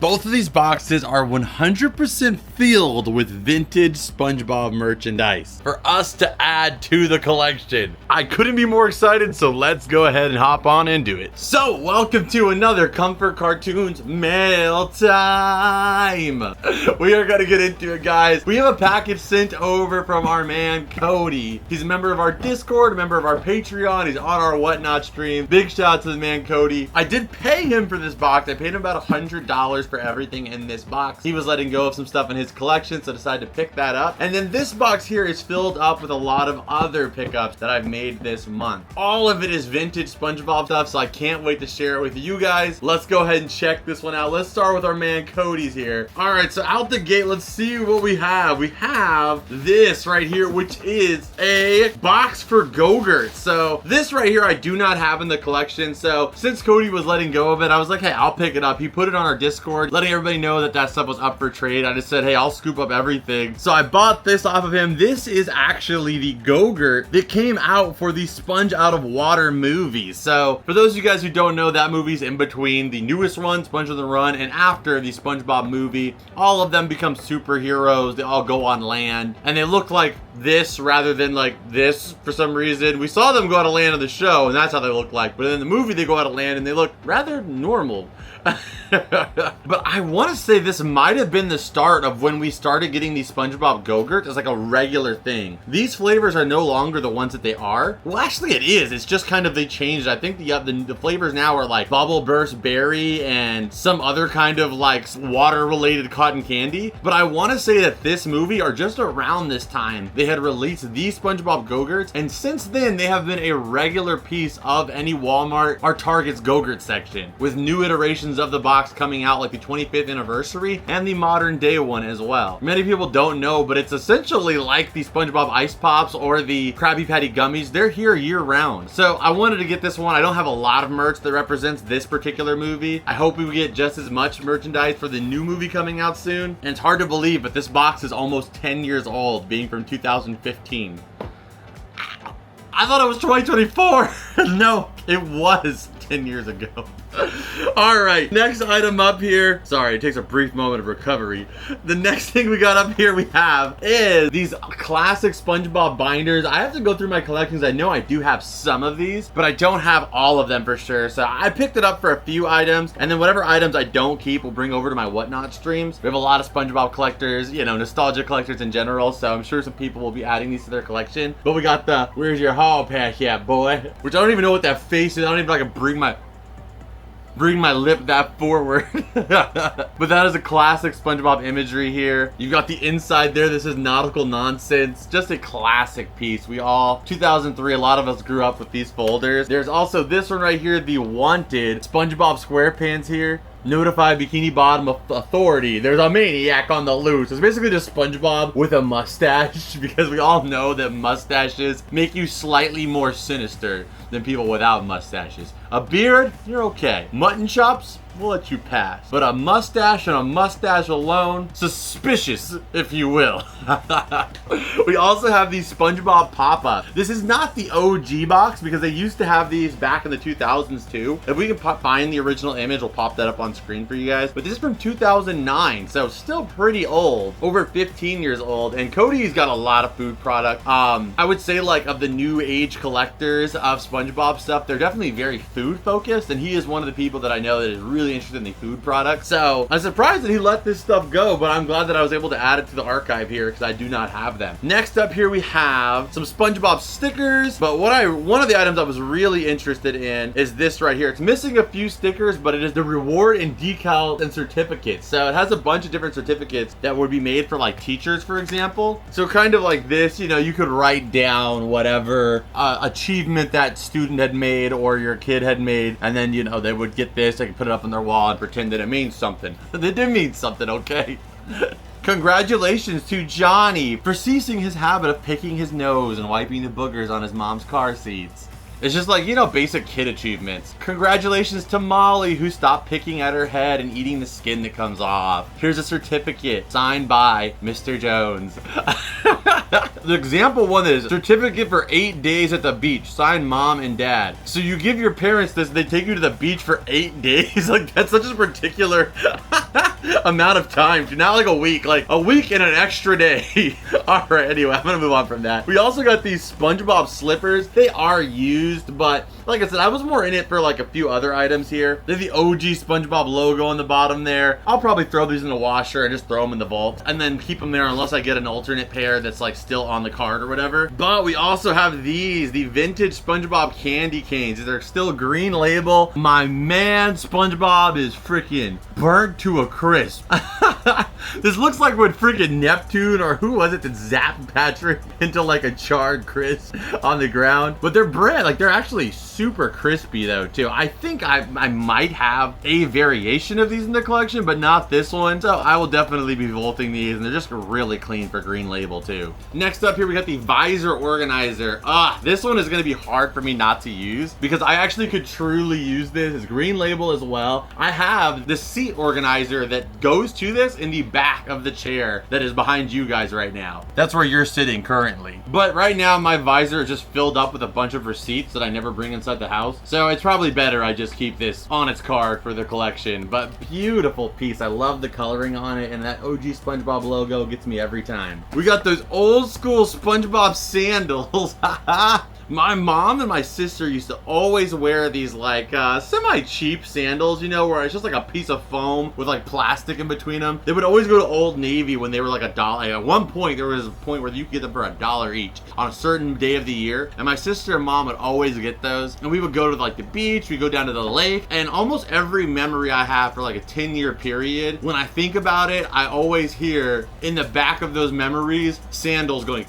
Both of these boxes are 100% filled with vintage SpongeBob merchandise for us to add to the collection. I couldn't be more excited, so let's go ahead and hop on into it. So, welcome to another Comfort Cartoons mail time. We are gonna get into it, guys. We have a package sent over from our man, Cody. He's a member of our Discord, a member of our Patreon. He's on our Whatnot stream. Big shout out to the man, Cody. I did pay him for this box. I paid him about $100 for everything in this box. He was letting go of some stuff in his collection, so I decided to pick that up. And then this box here is filled up with a lot of other pickups that I've made this month. All of it is vintage SpongeBob stuff, so I can't wait to share it with you guys. Let's go ahead and check this one out. Let's start with our man Cody's here. All right, so out the gate, let's see what we have. We have this right here, which is a box for Go-Gurt. So this right here I do not have in the collection. So since Cody was letting go of it, I was like, hey, I'll pick it up. He put it on our Discord, letting everybody know that that stuff was up for trade. I just said, hey, I'll scoop up everything. So I bought this off of him. This is actually the Go-Gurt that came out for the Sponge Out of Water movie. So for those of you guys who don't know, that movie's in between the newest one, Sponge on the Run, and after the SpongeBob movie. All of them become superheroes. They all go on land, and they look like this rather than like this for some reason. We saw them go out of land in the show, and that's how they look like. But in the movie, they go out of land, and they look rather normal. But I want to say this might have been the start of when we started getting these SpongeBob Go-Gurt as like a regular thing. These flavors are no longer the ones that they are. Well, actually it is. It's just kind of they changed. I think the flavors now are like Bubble Burst Berry and some other kind of like water related cotton candy. But I want to say that this movie, or just around this time, they had released these SpongeBob Go-Gurts, and since then they have been a regular piece of any Walmart or Target's Go-Gurt section, with new iterations of the box coming out, like the 25th anniversary and the modern day one as well. Many people don't know, but it's essentially like the SpongeBob Ice Pops or the Krabby Patty gummies. They're here year round. So I wanted to get this one. I don't have a lot of merch that represents this particular movie. I hope we get just as much merchandise for the new movie coming out soon. And it's hard to believe, but this box is almost 10 years old, being from 2015. I thought it was 2024. No, it was 10 years ago. All right, next item up here. Sorry, it takes a brief moment of recovery. The next thing we got up here we have is these classic SpongeBob binders. I have to go through my collections. I know I do have some of these, but I don't have all of them for sure. So I picked it up for a few items, and then whatever items I don't keep, we'll bring over to my Whatnot streams. We have a lot of SpongeBob collectors, you know, nostalgia collectors in general, so I'm sure some people will be adding these to their collection. But we got the, where's your hall pass at, boy? Which I don't even know what that face is. I don't even know if I can bring my lip that forward. But that is a classic SpongeBob imagery here. You've got the inside there. This is nautical nonsense. Just a classic piece. 2003, a lot of us grew up with these folders. There's also this one right here, the Wanted SpongeBob SquarePants here. Notify Bikini Bottom Authority. There's a maniac on the loose. It's basically just SpongeBob with a mustache, because we all know that mustaches make you slightly more sinister than people without mustaches. A beard, you're okay. Mutton chops, we'll let you pass. But a mustache and a mustache alone, suspicious, if you will. We also have the SpongeBob pop-up. This is not the OG box, because they used to have these back in the 2000s too. If we can find the original image, we'll pop that up on screen for you guys. But this is from 2009, so still pretty old. Over 15 years old. And Cody's got a lot of food product. I would say, like, of the new age collectors of SpongeBob stuff, they're definitely very food focused, and he is one of the people that I know that is really interested in the food product. So I'm surprised that he let this stuff go, but I'm glad that I was able to add it to the archive here, because I do not have them. Next up here we have some SpongeBob stickers, but one of the items I was really interested in is this right here. It's missing a few stickers, but it is the reward and decal and certificates. So it has a bunch of different certificates that would be made for like teachers, for example. So kind of like this, you know, you could write down whatever achievement that student had made or your kid had made, and then, you know, they would get this, they could put it up on their wall and pretend that it means something. It did mean something, okay? Congratulations to Johnny for ceasing his habit of picking his nose and wiping the boogers on his mom's car seats. It's just like, you know, basic kid achievements. Congratulations to Molly, who stopped picking at her head and eating the skin that comes off. Here's a certificate signed by Mr. Jones. The example one is certificate for 8 days at the beach, signed mom and dad. So you give your parents this, they take you to the beach for 8 days. Like, that's such a particular amount of time. Not like a week and an extra day. All right, anyway, I'm gonna move on from that. We also got these SpongeBob slippers. They are used, but like I said, I was more in it for like a few other items here. There's the OG SpongeBob logo on the bottom there. I'll probably throw these in the washer and just throw them in the vault and then keep them there unless I get an alternate pair that's like still on the card or whatever. But we also have these, the vintage SpongeBob candy canes. They're still green label. My man SpongeBob is freaking burnt to a crisp. This looks like when freaking Neptune, or who was it, that zapped Patrick into like a charred crisp on the ground. But they're bread, like they're actually super crispy though too. I think I might have a variation of these in the collection, but not this one. So I will definitely be vaulting these, and they're just really clean for green label too. Next up here, we got the visor organizer. This one is gonna be hard for me not to use because I actually could truly use this. It's green label as well. I have the seat organizer that goes to this in the back of the chair that is behind you guys right now. That's where you're sitting currently. But right now my visor is just filled up with a bunch of receipts that I never bring inside the house. So it's probably better I just keep this on its card for the collection. But beautiful piece. I love the coloring on it, and that OG SpongeBob logo gets me every time. We got those old school SpongeBob sandals. My mom and my sister used to always wear these like semi-cheap sandals, you know, where it's just like a piece of foam with like plastic in between them. They would always go to Old Navy when they were like $1. At one point, there was a point where you could get them for $1 each on a certain day of the year. And my sister and mom would always get those. And we would go to like the beach, we'd go down to the lake. And almost every memory I have for like a 10-year period, when I think about it, I always hear in the back of those memories, sandals going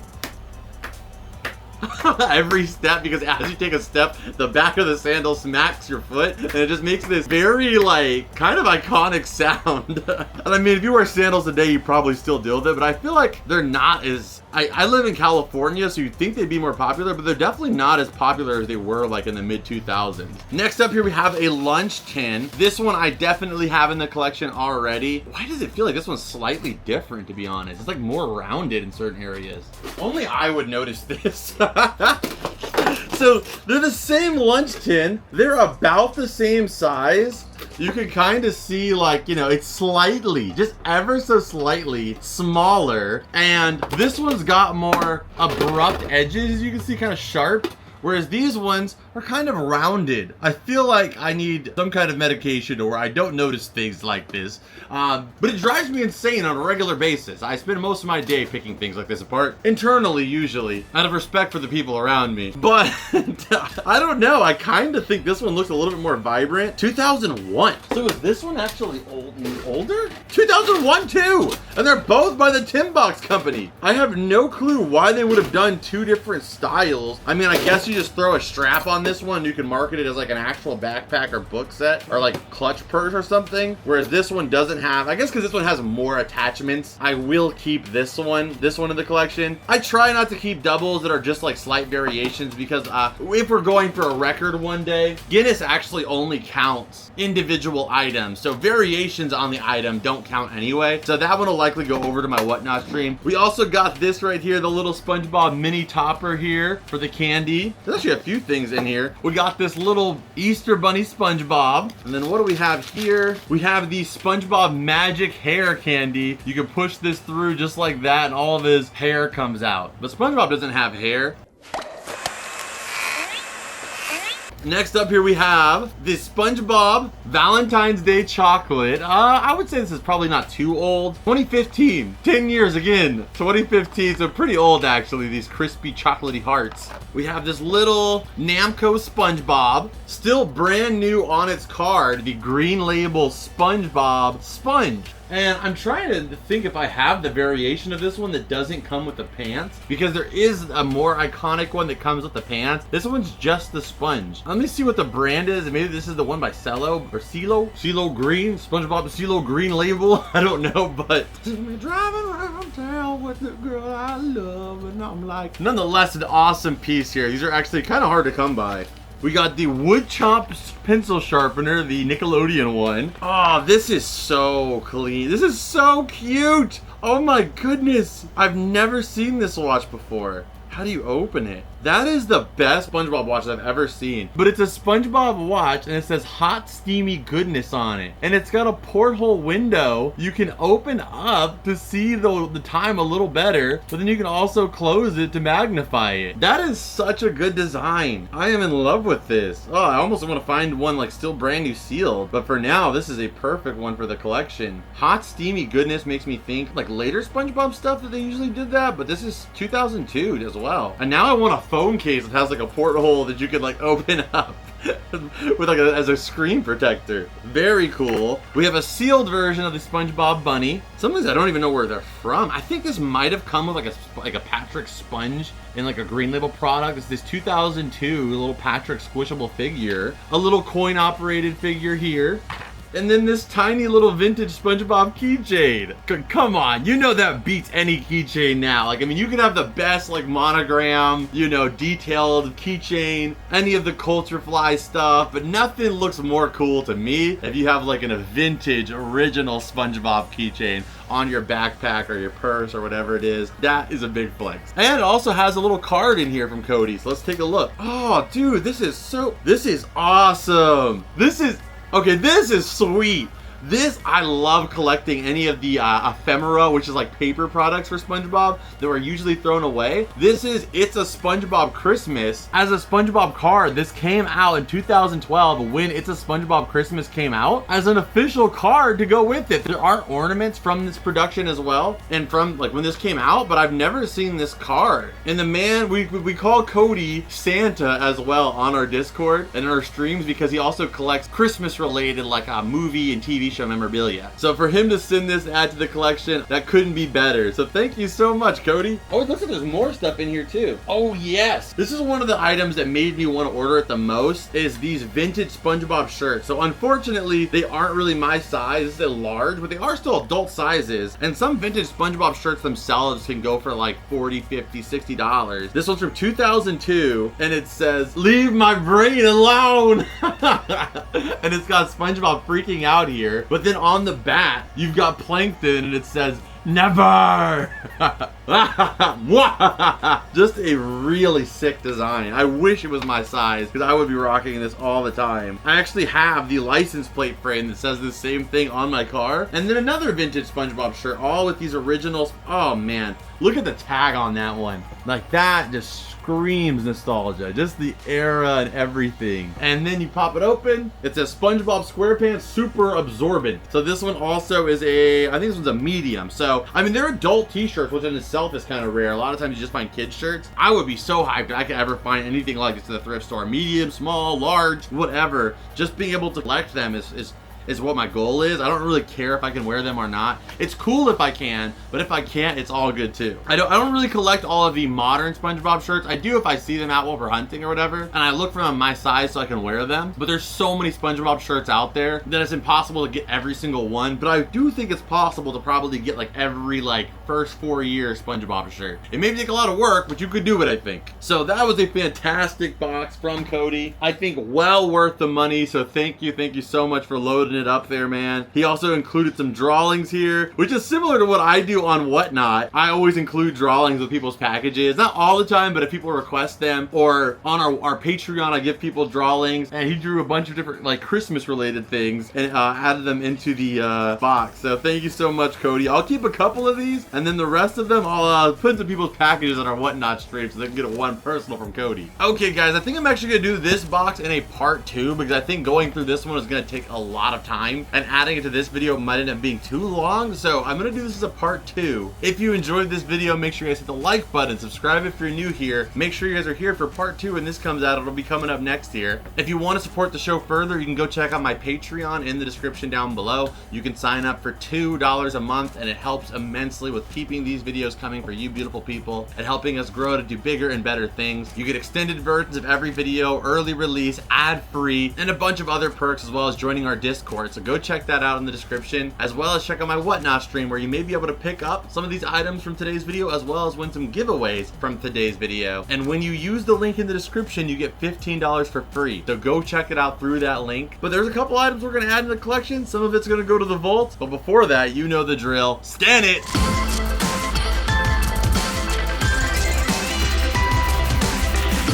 every step, because as you take a step, the back of the sandal smacks your foot, and it just makes this very like kind of iconic sound. And I mean, if you wear sandals today, you probably still deal with it, but I feel like they're not as I live in California, so you'd think they'd be more popular, but they're definitely not as popular as they were like in the mid 2000s. Next up here, we have a lunch tin. This one I definitely have in the collection already. Why does it feel like this one's slightly different, to be honest? It's like more rounded in certain areas. Only I would notice this. So they're the same lunch tin. They're about the same size. You can kind of see, like, you know, it's slightly, just ever so slightly smaller. And this one's got more abrupt edges. You can see kind of sharp. Whereas these ones are kind of rounded. I feel like I need some kind of medication or I don't notice things like this. But it drives me insane on a regular basis. I spend most of my day picking things like this apart. Internally, usually, out of respect for the people around me. But I don't know. I kind of think this one looks a little bit more vibrant. 2001. So is this one actually older? 2001 too! And they're both by the Tin Box Company. I have no clue why they would have done two different styles. I mean, I guess you just throw a strap on this one, you can market it as like an actual backpack or book set or like clutch purse or something, whereas this one doesn't have. I guess because this one has more attachments, I will keep this one in the collection. I try not to keep doubles that are just like slight variations because if we're going for a record one day, Guinness actually only counts individual items, so variations on the item don't count anyway, so that one will likely go over to my whatnot stream. We also got this right here, the little SpongeBob mini topper here for the candy. There's actually a few things in here. We got this little Easter Bunny SpongeBob. And then what do we have here? We have the SpongeBob magic hair candy. You can push this through just like that and all of his hair comes out. But SpongeBob doesn't have hair. Next up here we have the SpongeBob Valentine's Day chocolate. I would say this is probably not too old. 2015, 10 years again. 2015, so pretty old actually, these crispy chocolatey hearts. We have this little Namco SpongeBob, still brand new on its card, the green label SpongeBob Sponge. And I'm trying to think if I have the variation of this one that doesn't come with the pants, because there is a more iconic one that comes with the pants. This one's just the sponge. Let me see what the brand is. Maybe this is the one by Cello or CeeLo Green, SpongeBob CeeLo Green label. I don't know, but driving around town with the girl I love, and I'm like, nonetheless, an awesome piece here. These are actually kind of hard to come by. We got the wood chop pencil sharpener, the Nickelodeon one. Oh, this is so clean. This is so cute. Oh my goodness. I've never seen this watch before. How do you open it? That is the best SpongeBob watch I've ever seen. But it's a SpongeBob watch and it says hot steamy goodness on it. And it's got a porthole window you can open up to see the time a little better, but then you can also close it to magnify it. That is such a good design. I am in love with this. Oh, I almost want to find one like still brand new sealed, but for now this is a perfect one for the collection. Hot steamy goodness makes me think like later SpongeBob stuff that they usually did that, but this is 2002 as well. And now I want a phone case that has like a porthole that you could like open up with like as a screen protector. Very cool. We have a sealed version of the SpongeBob bunny. Some of these I don't even know where they're from. I think this might have come with like a Patrick sponge in like a Green Label product. It's this 2002 little Patrick squishable figure. A little coin operated figure here. And then this tiny little vintage SpongeBob keychain. Come on, you know that beats any keychain now. Like, I mean, you can have the best like monogram, you know, detailed keychain, any of the Culture Fly stuff, but nothing looks more cool to me if you have like a vintage original SpongeBob keychain on your backpack or your purse or whatever it is. That is a big flex. And it also has a little card in here from Cody, so let's take a look. Oh, dude, this is awesome. Okay, this is sweet. I love collecting any of the ephemera, which is like paper products for SpongeBob that were usually thrown away. It's a SpongeBob Christmas. As a SpongeBob card, this came out in 2012 when It's a SpongeBob Christmas came out as an official card to go with it. There are ornaments from this production as well and from like when this came out, but I've never seen this card. And the man, we call Cody Santa as well on our Discord and our streams because he also collects Christmas related like movie and TV show memorabilia. So for him to send this and add to the collection, that couldn't be better. So thank you so much, Cody. Oh, it looks like there's more stuff in here too. Oh yes, this is one of the items that made me want to order it the most is these vintage SpongeBob shirts. So unfortunately, they aren't really my size. This is a large, but they are still adult sizes. And some vintage SpongeBob shirts themselves can go for like $40, $50, $60. This one's from 2002 and it says, "Leave my brain alone." And it's got SpongeBob freaking out here. But then on the back, you've got Plankton and it says, "Never." Just a really sick design. I wish it was my size because I would be rocking this all the time. I actually have the license plate frame that says the same thing on my car. And then another vintage SpongeBob shirt, all with these originals. Oh man, look at the tag on that one. Like that just screams nostalgia, just the era and everything. And then you pop it open, it says SpongeBob SquarePants Super Absorbent. So this one also is I think this one's a medium. So I mean, they're adult t-shirts, which in itself is kind of rare. A lot of times you just find kids shirts. I would be so hyped if I could ever find anything like this in the thrift store. Medium, small, large, whatever. Just being able to collect them is what my goal is. I don't really care if I can wear them or not. It's cool if I can, but if I can't, it's all good too. I don't really collect all of the modern SpongeBob shirts. I do if I see them out while we're hunting or whatever, and I look for them my size so I can wear them. But there's so many SpongeBob shirts out there that it's impossible to get every single one. But I do think it's possible to probably get like every like first 4 year SpongeBob shirt. It may take a lot of work, but you could do it, I think. So that was a fantastic box from Cody. I think well worth the money. So thank you so much for loading it up there, man. He also included some drawings here, which is similar to what I do on Whatnot. I always include drawings with people's packages, not all the time, but if people request them, or on our Patreon, I give people drawings. And he drew a bunch of different like Christmas related things and added them into the box. So thank you so much, Cody. I'll keep a couple of these, and then the rest of them I'll put into people's packages on our Whatnot stream so they can get one personal from Cody. Okay, guys, I think I'm actually gonna do this box in a part 2 because I think going through this one is gonna take a lot of time. And adding it to this video might end up being too long, so I'm gonna do this as a part 2. If you enjoyed this video, make sure you guys hit the like button, subscribe if you're new here, make sure you guys are here for part 2 when this comes out. It'll be coming up next year. If you want to support the show further, you can go check out my Patreon in the description down below. You can sign up for $2 a month and it helps immensely with keeping these videos coming for you beautiful people and helping us grow to do bigger and better things. You get extended versions of every video, early release, ad-free, and a bunch of other perks, as well as joining our Discord Discord, so go check that out in the description, as well as check out my Whatnot stream where you may be able to pick up some of these items from today's video, as well as win some giveaways from today's video. And when you use the link in the description, you get $15 for free. So go check it out through that link. But there's a couple items we're gonna add in the collection. Some of it's gonna go to the vault, but before that, you know the drill. Scan it!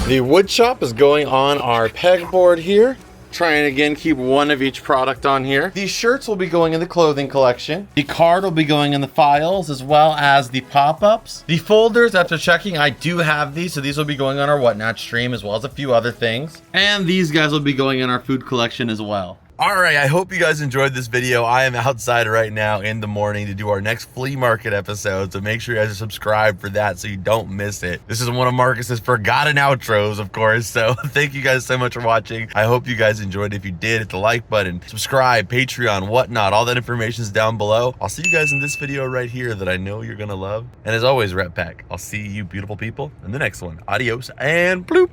The wood chop is going on our pegboard here. Trying to again keep one of each product on here. These shirts will be going in the clothing collection. The card will be going in the files, as well as the pop-ups. The folders, after checking, I do have these, so these will be going on our Whatnot stream, as well as a few other things. And these guys will be going in our food collection as well. All right, I hope you guys enjoyed this video. I am outside right now in the morning to do our next flea market episode, so make sure you guys are subscribed for that so you don't miss it. This is one of Marcus's forgotten outros, of course, so thank you guys so much for watching. I hope you guys enjoyed. If you did, hit the like button, subscribe, Patreon, Whatnot, all that information is down below. I'll see you guys in this video right here that I know you're gonna love. And as always, Rep Pack, I'll see you beautiful people in the next one. Adios and bloop.